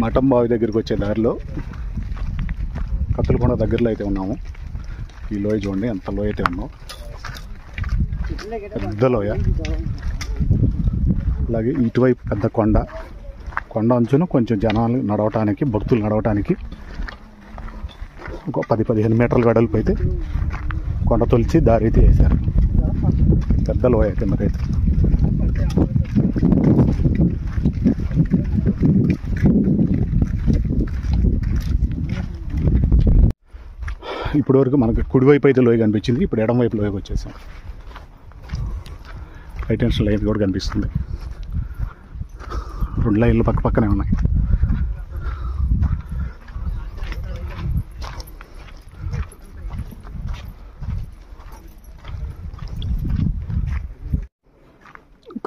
మఠం బావి దగ్గరికి వచ్చే దారిలో కత్తులకొండ దగ్గరలో అయితే ఉన్నాము. ఈ లోయ చూడండి ఎంత లోయ అయితే ఉన్నాం, పెద్ద లోయ. అలాగే ఇటువైపు పెద్ద కొండ అంచున కొంచెం జనాలు నడవటానికి, భక్తులు నడవటానికి ఒక 10-15 మీటర్ల వెడల్పు అయితే కొండ తొలిచి దారి అయితే వేశారు. పెద్ద లోయ కిందకైతే. ఇప్పటి వరకు మనకు కుడివైపు అయితే లోయ కనిపించింది, ఇప్పుడు ఎడం వైపు లోయకి వచ్చేసాం. హైటెన్షన్ లైన్ కూడా కనిపిస్తుంది. 2 లైన్లు పక్క పక్కనే ఉన్నాయి.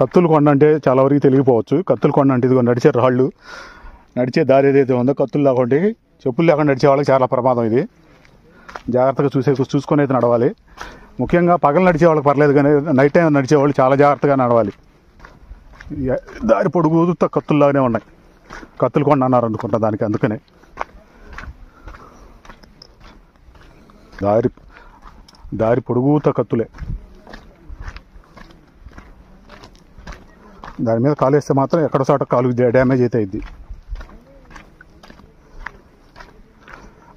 కత్తులకొండ అంటే చాలా వరకు తెలియకపోవచ్చు. కత్తులకొండ అంటే ఇదిగో నడిచే రాళ్ళు, నడిచే దారి ఏదైతే ఉందో కత్తులు లేకుండా, చెప్పులు లేకుండా నడిచే వాళ్ళకి చాలా ప్రమాదం. ఇది జాగ్రత్తగా చూసుకొని అయితే నడవాలి. ముఖ్యంగా పగలు నడిచే వాళ్ళకి పర్లేదు, కానీ నైట్ టైం నడిచేవాళ్ళు చాలా జాగ్రత్తగా నడవాలి. దారి పొడుగుతా కత్తుల్లాగానే ఉన్నాయి. కత్తులకొండ అన్నారు అనుకుంటా దానికి, అందుకనే దారి పొడుగుతా కత్తులే. దాని మీద కాలు వేస్తే మాత్రం ఎక్కడ చోట కాలు డ్యామేజ్ అయితే అయింది.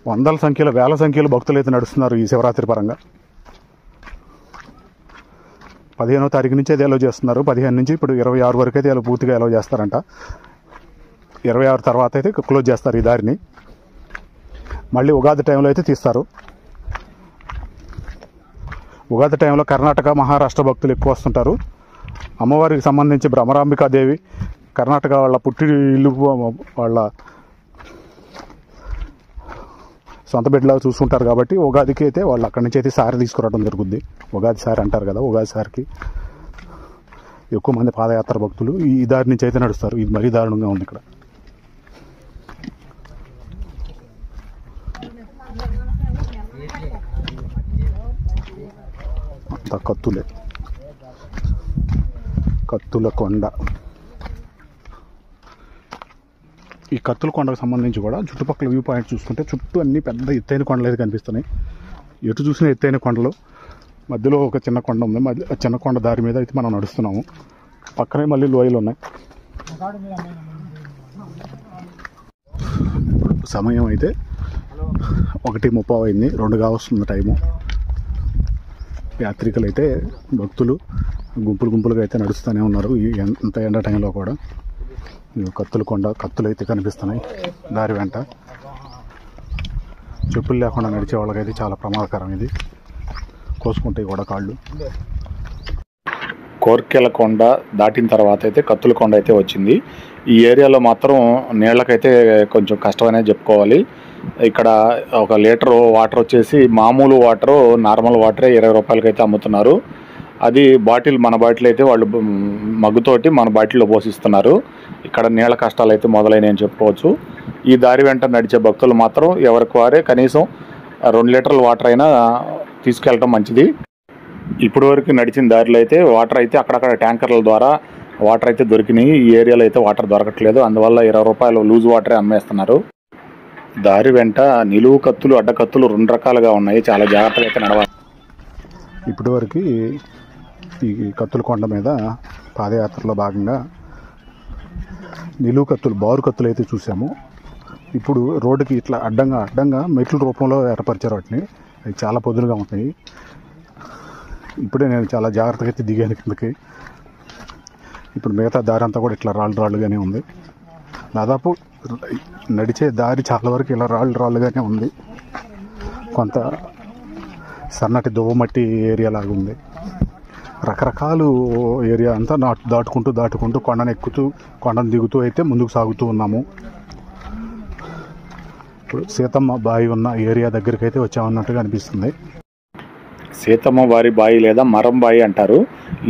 వందల సంఖ్యలో, వేల సంఖ్యలో భక్తులు అయితే నడుస్తున్నారు ఈ శివరాత్రి పరంగా. 15వ తారీఖు నుంచి అయితే ఎలో చేస్తున్నారు. 15 నుంచి ఇప్పుడు 26 వరకు అయితే పూర్తిగా ఎలో చేస్తారంట. 26 తర్వాత అయితే క్లోజ్ చేస్తారు ఈ దారిని. మళ్ళీ ఉగాది టైంలో అయితే తీస్తారు. ఉగాది టైంలో కర్ణాటక, మహారాష్ట్ర భక్తులు ఎక్కువ వస్తుంటారు. అమ్మవారికి సంబంధించి భ్రమరాంబికాదేవి కర్ణాటక వాళ్ళ పుట్టి ఇల్లు, వాళ్ళ సొంత బిడ్డలాగా చూసుకుంటారు కాబట్టి ఉగాదికి అయితే వాళ్ళు అక్కడి నుంచి అయితే సారి తీసుకురావడం జరుగుద్ది. ఉగాది సారి అంటారు కదా, ఉగాది సారికి ఎక్కువ మంది పాదయాత్ర భక్తులు ఈ దారి నుంచి అయితే నడుస్తారు. ఇది మరీ దారుణంగా ఉంది. ఇక్కడ అంత కత్తులే, కత్తులకొండ. ఈ కత్తులకొండకు సంబంధించి కూడా చుట్టుపక్కల వ్యూ పాయింట్ చూసుకుంటే చుట్టూ అన్ని పెద్ద ఎత్తైన కొండలు అయితే కనిపిస్తున్నాయి. ఎటు చూసిన ఎత్తైన కొండలు, మధ్యలో ఒక చిన్న కొండ ఉంది. చిన్న కొండ దారి మీద అయితే మనం నడుస్తున్నాము. పక్కనే మళ్ళీ లోయలు ఉన్నాయి. సమయం అయితే 1:30 అయింది, 2 కావస్తుంది టైము. యాత్రికులు అయితే, భక్తులు గుంపులుగా అయితే నడుస్తూనే ఉన్నారు ఈ ఎంత ఎండ టైంలో కూడా. కత్తులకొండ కత్తులు అయితే కనిపిస్తున్నాయి దారి వెంట. చెప్పులు లేకుండా నడిచే వాళ్ళకైతే చాలా ప్రమాదకరం. ఇది కోసుకుంటాయి కూడా కాళ్ళు. కోర్కెలకొండ దాటిన తర్వాత అయితే కత్తులకొండ అయితే వచ్చింది. ఈ ఏరియాలో మాత్రం నీళ్ళకైతే కొంచెం కష్టమనే చెప్పుకోవాలి. ఇక్కడ 1 లీటర్ వాటర్ వచ్చేసి మామూలు వాటరు, నార్మల్ వాటరే 20 రూపాయలకి అయితే అమ్ముతున్నారు. అది బాటిల్, మన బాటిల్ అయితే వాళ్ళు మగ్గుతోటి మన బాటిల్లో పోసిస్తున్నారు. ఇక్కడ నీళ్ళ కష్టాలు అయితే మొదలైనని చెప్పుకోవచ్చు. ఈ దారి వెంట నడిచే భక్తులు మాత్రం ఎవరికి వారే కనీసం 2 లీటర్ల వాటర్ అయినా తీసుకెళ్ళటం మంచిది. ఇప్పటి వరకు నడిచిన దారిలో అయితే వాటర్ అయితే అక్కడక్కడ ట్యాంకర్ల ద్వారా వాటర్ అయితే దొరికినాయి. ఈ ఏరియాలో అయితే వాటర్ దొరకట్లేదు. అందువల్ల 20 రూపాయలు లూజ్ వాటరే అమ్మేస్తున్నారు. దారి వెంట నిలువు కత్తులు, అడ్డ కత్తులు 2 రకాలుగా ఉన్నాయి. చాలా జాగ్రత్తగా అయితే నడవాలి. ఇప్పటి వరకు ఈ కత్తులకొండ మీద పాదయాత్రలో భాగంగా నిలువు కత్తులు, బారు కత్తులు అయితే చూసాము. ఇప్పుడు రోడ్డుకి ఇట్లా అడ్డంగా మెట్ల రూపంలో ఏర్పరిచారు వాటిని. అవి చాలా పొదులుగా ఉంటాయి. ఇప్పుడే నేను చాలా జాగ్రత్తగా అయితే దిగాను కిందకి. ఇప్పుడు మిగతా దారి అంతా కూడా ఇట్లా రాళ్ళుగానే ఉంది. దాదాపు నడిచే దారి చాలా వరకు ఇలా రాళ్ళుగానే ఉంది. కొంత సన్నటి దువ్వమట్టి ఏరియా లాగా ఉంది. రకరకాలు ఏరియా అంతా దాటుకుంటూ కొండను ఎక్కుతూ, కొండను దిగుతూ అయితే ముందుకు సాగుతూ ఉన్నాము. ఇప్పుడు సీతమ్మ బావి ఉన్న ఏరియా దగ్గరికి అయితే వచ్చామన్నట్టుగా అనిపిస్తుంది. సీతమ్మ వారి బావి లేదా మరం బావి అంటారు.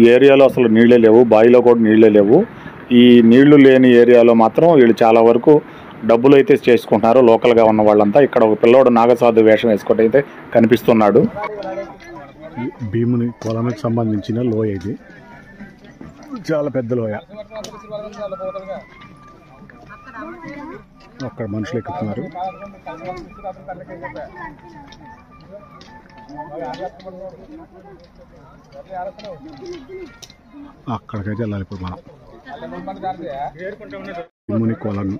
ఈ ఏరియాలో అసలు నీళ్ళే లేవు, బావిలో కూడా నీళ్ళే లేవు. ఈ నీళ్లు లేని ఏరియాలో మాత్రం వీళ్ళు చాలా వరకు డబ్బులు అయితే చేసుకుంటున్నారు లోకల్గా ఉన్న వాళ్ళంతా. ఇక్కడ ఒక పిల్లోడు నాగసాధు వేషం వేసుకుంటే అయితే కనిపిస్తున్నాడు. భీముని పొలానికి సంబంధించిన లోయ ఇది, చాలా పెద్ద లోయ. అక్కడ మనుషులు ఎక్కుతున్నారు. అక్కడికైతే వెళ్ళాలి ఇప్పుడు మనం. భీముని కొలను,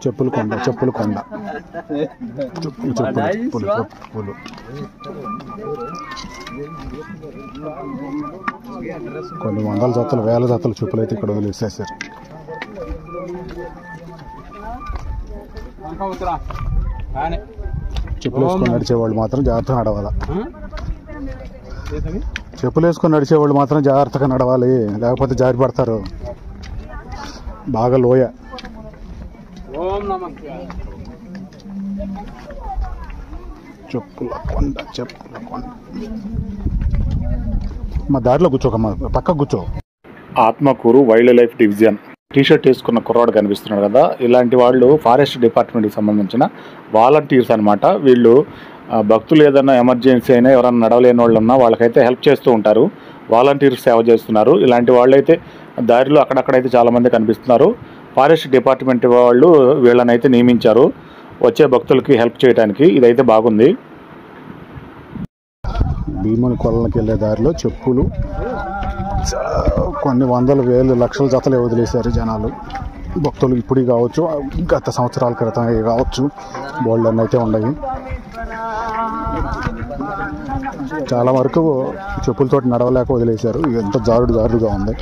చెప్పులు కొండ, చెప్పులు కొండ, చెప్పులు కొన్ని వందల జతలు, వేల జతలు చెప్పులు అయితే ఇక్కడ వదిలేసేసారు. చెప్పులు వేసుకొని నడిచేవాళ్ళు మాత్రం జాగ్రత్తగా నడవాలా. చెప్పులు వేసుకొని నడిచేవాళ్ళు మాత్రం జాగ్రత్తగా నడవాలి, లేకపోతే జారి పడతారు. బాగా లోయ. చెప్పుల కొండ, చెప్పుల కొండ. మా దారిలో కూర్చోకమ్మా, పక్కకు కూర్చో. Atmakur wild life division T shirt వేసుకున్న కుర్రాడు కనిపిస్తున్నాడు కదా, ఇలాంటి వాళ్ళు ఫారెస్ట్ డిపార్ట్మెంట్కి సంబంధించిన వాలంటీర్స్ అనమాట. వీళ్ళు భక్తులు ఏదైనా ఎమర్జెన్సీ అయినా, ఎవరైనా నడవలేని వాళ్ళు ఉన్నా వాళ్ళకైతే హెల్ప్ చేస్తూ ఉంటారు. వాలంటీర్స్ సేవ చేస్తున్నారు. ఇలాంటి వాళ్ళైతే దారిలో అక్కడక్కడైతే చాలామంది కనిపిస్తున్నారు. ఫారెస్ట్ డిపార్ట్మెంట్ వాళ్ళు వీళ్ళనైతే నియమించారు వచ్చే భక్తులకి హెల్ప్ చేయడానికి. ఇదైతే బాగుంది. భీముని కొలనికి వెళ్ళే దారిలో చెప్పులు కొన్ని వందల వేలు లక్షల జతలు వదిలేశారు జనాలు, భక్తులు. ఇప్పుడు కావచ్చు, గత సంవత్సరాల క్రితం కావచ్చు, బోల్డ్ అయితే ఉన్నాయి. చాలా వరకు చెప్పులతోటి నడవలేక వదిలేశారు. ఎంత జారుడుగా ఉంది.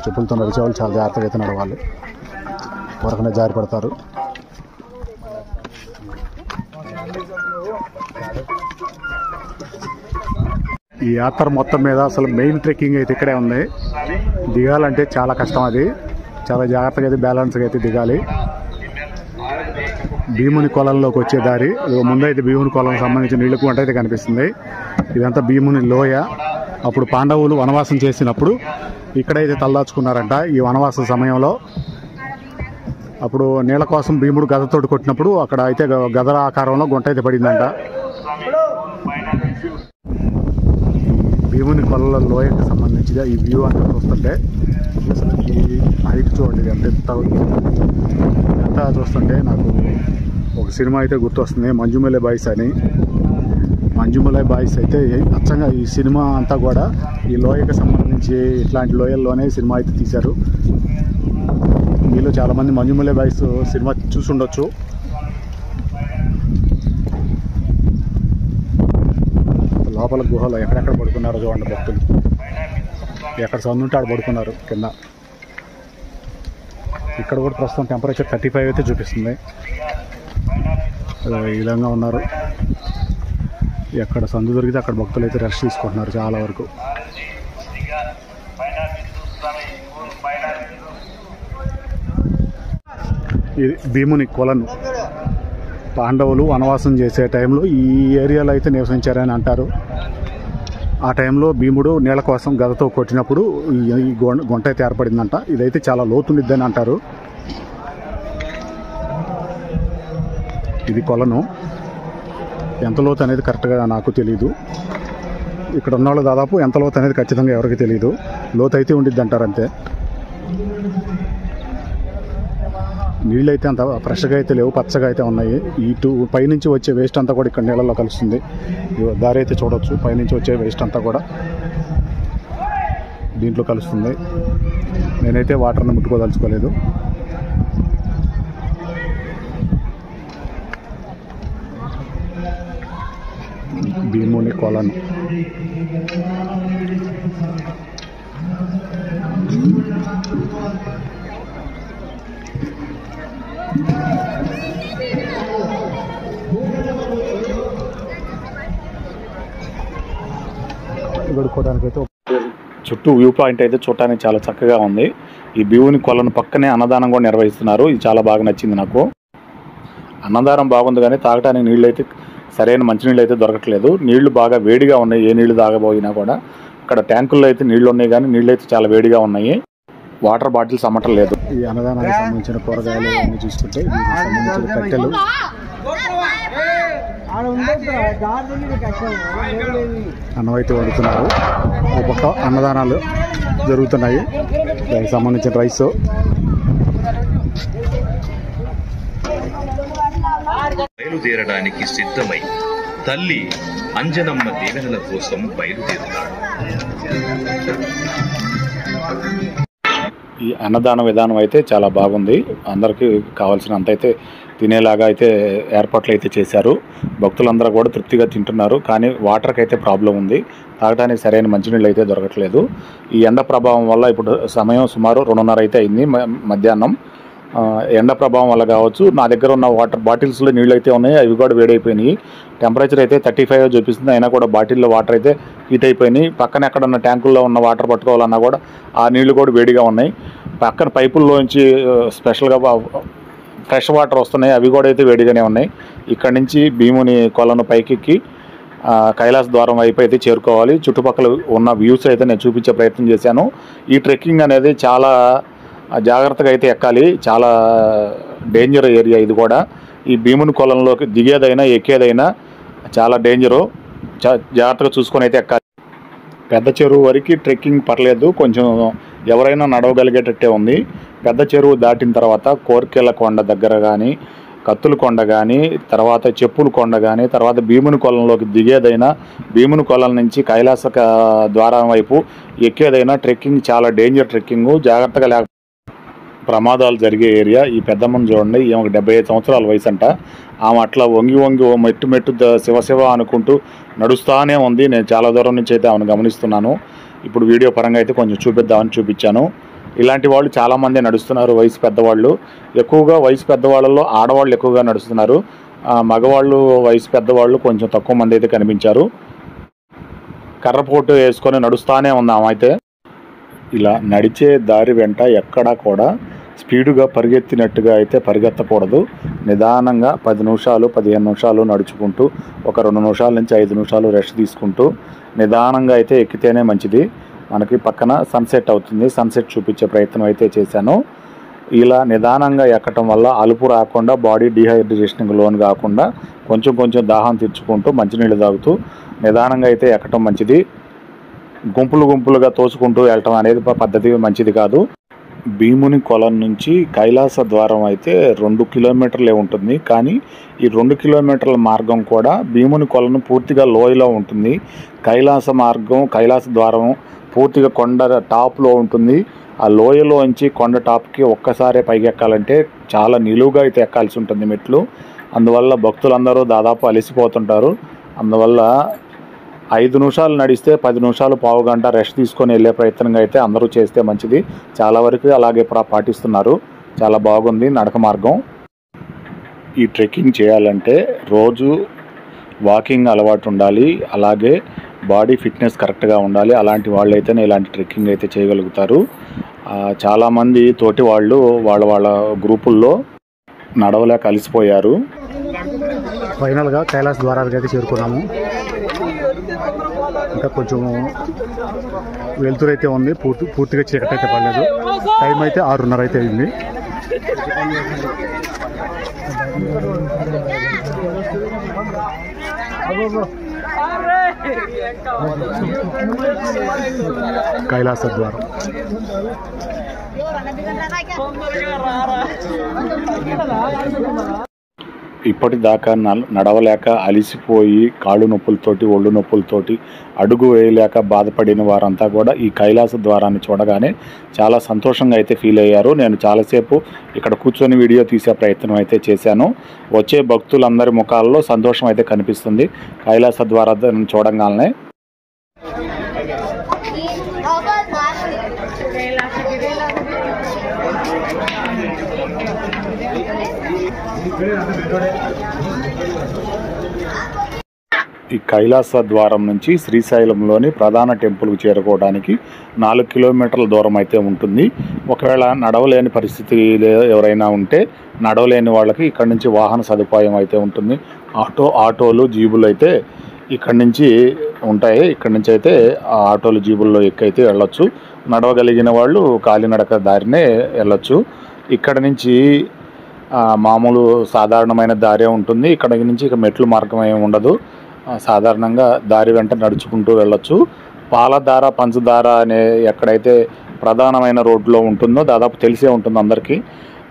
చెప్పులతో నడిచేవాళ్ళు చాలా జాగ్రత్తగా అయితే నడవాలి, వరకనే జారి పడతారు. ఈ యాత్ర మొత్తం మీద అసలు మెయిన్ ట్రెక్కింగ్ అయితే ఇక్కడే ఉంది. దిగాలంటే చాలా కష్టం, అది చాలా జాగ్రత్తగా అయితే బ్యాలెన్స్గా అయితే దిగాలి. భీముని కొలంలోకి వచ్చే దారి ముందైతే భీముని కొలంకి సంబంధించిన నీళ్ళకు వంట అయితే కనిపిస్తుంది. ఇదంతా భీముని లోయ. అప్పుడు పాండవులు వనవాసం చేసినప్పుడు ఇక్కడైతే తలదాచుకున్నారంట. ఈ వనవాస సమయంలో అప్పుడు నీళ్ళ కోసం భీముడు గదతోటి కొట్టినప్పుడు అక్కడ అయితే గదల ఆకారంలో గుంట అయితే పడిందంట. భీముని కొల్ల లోయకి సంబంధించిన ఈ వ్యూ అంతా చూస్తుంటే, ఈ హైట్ చూడండి ఎంత చూస్తుంటే నాకు ఒక సినిమా అయితే గుర్తొస్తుంది, మంజుమలై బాయ్స్ అని. మంజుమలై బాయ్స్ అయితే అచ్చంగా ఈ సినిమా అంతా కూడా ఈ లోయకి సంబంధించి ఇట్లాంటి లోయల్లోనే సినిమా అయితే తీశారు. మీలో చాలామంది మంజుమలై బాయ్స్ సినిమా చూసి ఉండొచ్చు. లోపల గుహలో ఎక్కడెక్కడ పడుకున్నారో చూడండి భక్తులు. ఎక్కడ సౌండ్ ఉంటే ఆడ పడుకున్నారు కింద. ఇక్కడ కూడా ప్రస్తుతం టెంపరేచర్ 35 అయితే చూపిస్తుంది. ఈ విధంగా ఉన్నారు. ఎక్కడ సందు దొరికితే అక్కడ భక్తులు అయితే రెస్ట్ తీసుకుంటున్నారు చాలా వరకు. ఇది భీముని కొలను. పాండవులు వనవాసం చేసే టైంలో ఈ ఏరియాలో అయితే నివసించారని అంటారు. ఆ టైంలో భీముడు నీళ్ళ కోసం గదతో కొట్టినప్పుడు ఈ గుంట అయితే ఏర్పడిందంట. ఇదైతే చాలా లోతుండిద్దని అంటారు. ఇది కొలను. ఎంత లోతు అనేది కరెక్ట్గా నాకు తెలీదు. ఇక్కడ ఉన్న వాళ్ళు దాదాపు ఎంత లోతు అనేది ఖచ్చితంగా ఎవరికి తెలియదు. లోతు అయితే ఉండిద్ది అంటారు అంతే. నీళ్ళు అయితే అంత ఫ్రెష్గా అయితే లేవు, పచ్చగా అయితే ఉన్నాయి. ఇటు పైనుంచి వచ్చే వేస్ట్ అంతా కూడా ఇక్కడ నీళ్ళలో కలుస్తుంది. దారి అయితే చూడవచ్చు, పైనుంచి వచ్చే వేస్ట్ అంతా కూడా దీంట్లో కలుస్తుంది. నేనైతే వాటర్ని ముట్టుకోదలుచుకోలేదు. భీముని కొలను. చుట్టూ వ్యూ పాయింట్ అయితే చూడటానికి చాలా చక్కగా ఉంది. ఈ భీముని కొలను పక్కనే అన్నదానం కూడా నిర్వహిస్తున్నారు. ఇది చాలా బాగా నచ్చింది నాకు. అన్నదానం బాగుంది కానీ తాగడానికి నీళ్ళు అయితే సరైన మంచినీళ్ళు అయితే దొరకట్లేదు. నీళ్లు బాగా వేడిగా ఉన్నాయి. ఏ నీళ్లు తాగబోయినా కూడా ఇక్కడ ట్యాంకుల్లో అయితే నీళ్లు ఉన్నాయి కానీ నీళ్ళు అయితే చాలా వేడిగా ఉన్నాయి. వాటర్ బాటిల్స్ అమ్మటం లేదు. ఈ అన్నదానానికి సంబంధించిన కూరగాయలు అన్నీ చూస్తుంటే దీనికి సంబంధించిన కట్టెలు అన్నం అయితే వండుతున్నారు. ఒక పక్క అన్నదానాలు జరుగుతున్నాయి, దానికి సంబంధించిన రైస్. బయలుదేరడానికి సిద్ధమై తల్లి అంజనమ్మ దీవెనల కోసం బయలుదేరుతాడు. ఈ అన్నదాన విధానం అయితే చాలా బాగుంది. అందరికీ కావాల్సినంత అయితే తినేలాగా అయితే ఏర్పాట్లు అయితే చేశారు. భక్తులందరూ కూడా తృప్తిగా తింటున్నారు. కానీ వాటర్కి అయితే ప్రాబ్లం ఉంది, తాగడానికి సరైన మంచినీళ్ళు అయితే దొరకట్లేదు. ఈ ఎండ ప్రభావం వల్ల ఇప్పుడు సమయం సుమారు 2:30 అయితే అయింది మధ్యాహ్నం. ఎండ ప్రభావం వల్ల కావచ్చు, నా దగ్గర ఉన్న వాటర్ బాటిల్స్లో నీళ్ళు అయితే ఉన్నాయి, అవి కూడా వేడైపోయినాయి. టెంపరేచర్ అయితే 35 చూపిస్తుంది, అయినా కూడా బాటిల్లో వాటర్ అయితే హీట్ అయిపోయినాయి. పక్కన ఎక్కడన్నా ట్యాంకుల్లో ఉన్న వాటర్ పట్టుకోవాలన్నా కూడా ఆ నీళ్లు కూడా వేడిగా ఉన్నాయి. పక్కన పైపుల్లోంచి స్పెషల్గా ఫ్రెష్ వాటర్ వస్తున్నాయి, అవి కూడా అయితే వేడిగానే ఉన్నాయి. ఇక్కడ నుంచి భీముని కొలను పైకెక్కి కైలాస ద్వారం వైపు అయితే చేరుకోవాలి. చుట్టుపక్కల ఉన్న వ్యూస్ అయితే నేను చూపించే ప్రయత్నం చేశాను. ఈ ట్రెక్కింగ్ అనేది చాలా జాగ్రత్తగా అయితే ఎక్కాలి, చాలా డేంజర్ ఏరియా ఇది కూడా. ఈ భీముని కొలంలోకి దిగేదైనా ఎక్కేదైనా చాలా డేంజరు, జాగ్రత్తగా చూసుకొని అయితే ఎక్కాలి. పెద్ద చెరువు వరకు ట్రెక్కింగ్ పర్లేదు, కొంచెం ఎవరైనా నడవగలిగేటట్టే ఉంది. పెద్ద చెరువు దాటిన తర్వాత కోర్కెల కొండ దగ్గర కానీ, కత్తుల కొండ కానీ, తర్వాత చెప్పుల కొండ కానీ, తర్వాత భీముని కొలంలోకి దిగేదైనా, భీముని కొలం నుంచి కైలాస ద్వారం వైపు ఎక్కేదైనా ట్రెక్కింగ్ చాలా డేంజర్ ట్రెక్కింగ్. జాగ్రత్తగా ప్రమాదాలు జరిగే ఏరియా. ఈ పెద్దమ్మని చూడండి, ఈమెకు 75 సంవత్సరాల వయసు అంట. ఆమె అట్లా వంగి ఓ మెట్టు శివ అనుకుంటూ నడుస్తూనే ఉంది. నేను చాలా దూరం నుంచి అయితే ఆమెను గమనిస్తున్నాను. ఇప్పుడు వీడియో పరంగా అయితే కొంచెం చూపిద్దామని చూపించాను. ఇలాంటి వాళ్ళు చాలామంది నడుస్తున్నారు, వయసు పెద్దవాళ్ళు. ఎక్కువగా వయసు పెద్దవాళ్ళలో ఆడవాళ్ళు ఎక్కువగా నడుస్తున్నారు, మగవాళ్ళు వయసు పెద్దవాళ్ళు కొంచెం తక్కువ మంది అయితే కనిపించారు. కర్రపోటు వేసుకొని నడుస్తూనే ఉన్నాం. అయితే ఇలా నడిచే దారి వెంట ఎక్కడా కూడా స్పీడుగా పరిగెత్తినట్టుగా అయితే పరిగెత్తకూడదు. నిదానంగా 10 నిమిషాలు 15 నిమిషాలు నడుచుకుంటూ, ఒక 2 నిమిషాల నుంచి 5 నిమిషాలు రెస్ట్ తీసుకుంటూ నిదానంగా అయితే ఎక్కితేనే మంచిది. మనకి పక్కన సన్సెట్ అవుతుంది, సన్సెట్ చూపించే ప్రయత్నం అయితే చేశాను. ఇలా నిదానంగా ఎక్కటం వల్ల అలుపు రాకుండా, బాడీ డీహైడ్రేషన్కి లోన్ కాకుండా, కొంచెం దాహం తీర్చుకుంటూ మంచినీళ్ళు తాగుతూ నిదానంగా అయితే ఎక్కటం మంచిది. గుంపులుగా తోసుకుంటూ వెళ్ళటం అనేది పద్ధతి మంచిది కాదు. భీముని కొలం నుంచి కైలాస ద్వారం అయితే 2 కిలోమీటర్లే ఉంటుంది. కానీ ఈ 2 కిలోమీటర్ల మార్గం కూడా భీముని కొలను పూర్తిగా లోయలో ఉంటుంది. కైలాస ద్వారం పూర్తిగా కొండ టాప్లో ఉంటుంది. ఆ లోయలోంచి కొండ టాప్కి ఒక్కసారే పైకి ఎక్కాలంటే చాలా నిలువుగా అయితే ఎక్కాల్సి ఉంటుంది మెట్లు. అందువల్ల భక్తులందరూ దాదాపు అలసిపోతుంటారు. అందువల్ల 5 నిమిషాలు నడిస్తే 10 నిమిషాలు పావు గంట రెస్ట్ తీసుకొని వెళ్ళే ప్రయత్నంగా అయితే అందరూ చేస్తే మంచిది. చాలా వరకు అలాగే పాటిస్తున్నారు. చాలా బాగుంది నడక మార్గం. ఈ ట్రెక్కింగ్ చేయాలంటే రోజు వాకింగ్ అలవాటు ఉండాలి, అలాగే బాడీ ఫిట్నెస్ కరెక్ట్గా ఉండాలి. అలాంటి వాళ్ళు అయితేనే ఇలాంటి ట్రెక్కింగ్ అయితే చేయగలుగుతారు. చాలామంది తోటి వాళ్ళు వాళ్ళ గ్రూపుల్లో నడవలేక అలసిపోయారు. ఫైనల్గా కైలాస ద్వారానికి అయితే చేరుకున్నాము. ఇంకా కొంచెం వెలుతురు అయితే ఉంది, పూర్తిగా చీకటి అయితే పడలేదు. టైం అయితే 6:30 అయితే అయింది. కైలాస ద్వారం ఇప్పటిదాకా నడవలేక అలిసిపోయి కాళ్ళు నొప్పులతోటి, ఒళ్ళు నొప్పులతోటి అడుగు వేయలేక బాధపడిన వారంతా కూడా ఈ కైలాస ద్వారాన్ని చూడగానే చాలా సంతోషంగా అయితే ఫీల్ అయ్యారు. నేను చాలాసేపు ఇక్కడ కూర్చొని వీడియో తీసే ప్రయత్నం అయితే చేశాను. వచ్చే భక్తులందరి ముఖాల్లో సంతోషం అయితే కనిపిస్తుంది కైలాస ద్వారాన్ని చూడగానే. ఈ కైలాస ద్వారం నుంచి శ్రీశైలంలోని ప్రధాన టెంపుల్కి చేరుకోవడానికి 4 కిలోమీటర్ల దూరం అయితే ఉంటుంది. ఒకవేళ నడవలేని పరిస్థితి ఎవరైనా ఉంటే నడవలేని వాళ్ళకి ఇక్కడ నుంచి వాహన సదుపాయం అయితే ఉంటుంది. ఆటోలు జీబులు అయితే ఇక్కడ నుంచి ఉంటాయి. ఇక్కడ నుంచి అయితే ఆ ఆటోలు జీబుల్లో ఎక్కైతే వెళ్ళొచ్చు. నడవగలిగిన వాళ్ళు కాలినడక దారినే వెళ్ళొచ్చు. ఇక్కడ నుంచి మామూలు సాధారణమైన దారే ఉంటుంది. ఇక్కడ నుంచి ఇక మెట్లు మార్గం ఏమి ఉండదు. సాధారణంగా దారి వెంట నడుచుకుంటూ వెళ్ళొచ్చు. పాలధార పంచదార అనే ఎక్కడైతే ప్రధానమైన రోడ్లో ఉంటుందో దాదాపు తెలిసే ఉంటుంది అందరికీ.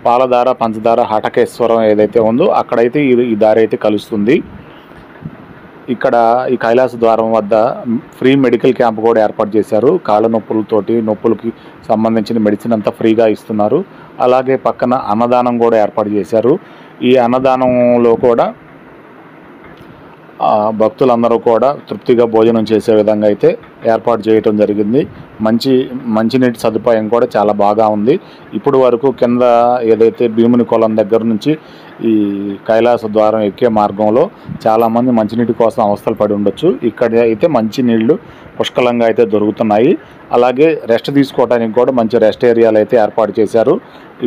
పాలధార పంచదార హటకేశ్వరం ఏదైతే ఉందో అక్కడైతే ఈ దారి అయితే కలుస్తుంది. ఇక్కడ ఈ కైలాస ద్వారం వద్ద ఫ్రీ మెడికల్ క్యాంప్ కూడా ఏర్పాటు చేశారు. కాళ్ళ నొప్పులకి సంబంధించిన మెడిసిన్ అంతా ఫ్రీగా ఇస్తున్నారు. అలాగే పక్కన అన్నదానం కూడా ఏర్పాటు చేశారు. ఈ అన్నదానంలో కూడా భక్తులందరూ కూడా తృప్తిగా భోజనం చేసే విధంగా అయితే ఏర్పాటు చేయటం జరిగింది. మంచినీటి సదుపాయం కూడా చాలా బాగా ఉంది. ఇప్పుడు వరకు కింద ఏదైతే భీముని కొలం దగ్గర నుంచి ఈ కైలాస ద్వారం ఎక్కే మార్గంలో చాలామంది మంచినీటి కోసం అవస్థలు పడి ఉండొచ్చు. ఇక్కడ అయితే మంచినీళ్ళు పుష్కలంగా అయితే దొరుకుతున్నాయి. అలాగే రెస్ట్ తీసుకోవడానికి కూడా మంచి రెస్ట్ ఏరియాలు అయితే ఏర్పాటు చేశారు.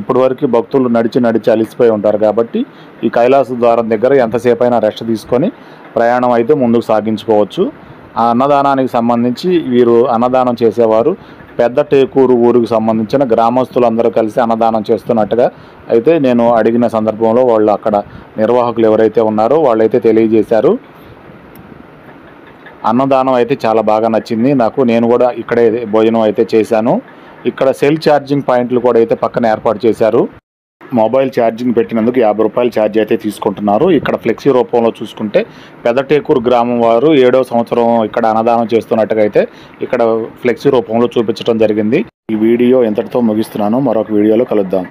ఇప్పటి వరకు భక్తులు నడిచి అలిసిపోయి ఉంటారు కాబట్టి ఈ కైలాస ద్వారం దగ్గర ఎంతసేపు అయినా రెస్ట్ తీసుకొని ప్రయాణం అయితే ముందుకు సాగించుకోవచ్చు. ఆ అన్నదానానికి సంబంధించి వీరు అన్నదానం చేసేవారు పెద్ద టేకూరు ఊరికి సంబంధించిన గ్రామస్తులందరూ కలిసి అన్నదానం చేస్తున్నట్టుగా అయితే నేను అడిగిన సందర్భంలో వాళ్ళు అక్కడ నిర్వాహకులు ఎవరైతే ఉన్నారో వాళ్ళైతే తెలియజేశారు. అన్నదానం అయితే చాలా బాగా నచ్చింది నాకు. నేను కూడా ఇక్కడే భోజనం అయితే చేశాను. ఇక్కడ సెల్ ఛార్జింగ్ పాయింట్లు కూడా అయితే పక్కన ఏర్పాటు చేశారు. మొబైల్ ఛార్జింగ్ పెట్టినందుకు 50 రూపాయలు ఛార్జ్ అయితే తీసుకుంటున్నారు. ఇక్కడ ఫ్లెక్సీ రూపంలో చూసుకుంటే పెదటేకూరు గ్రామం వారు 7వ సంవత్సరం ఇక్కడ అన్నదానం చేస్తున్నట్టుగా అయితే ఇక్కడ ఫ్లెక్సీ రూపంలో చూపించడం జరిగింది. ఈ వీడియో ఎంతటితో ముగిస్తున్నాను. మరొక వీడియోలో కలుద్దాం.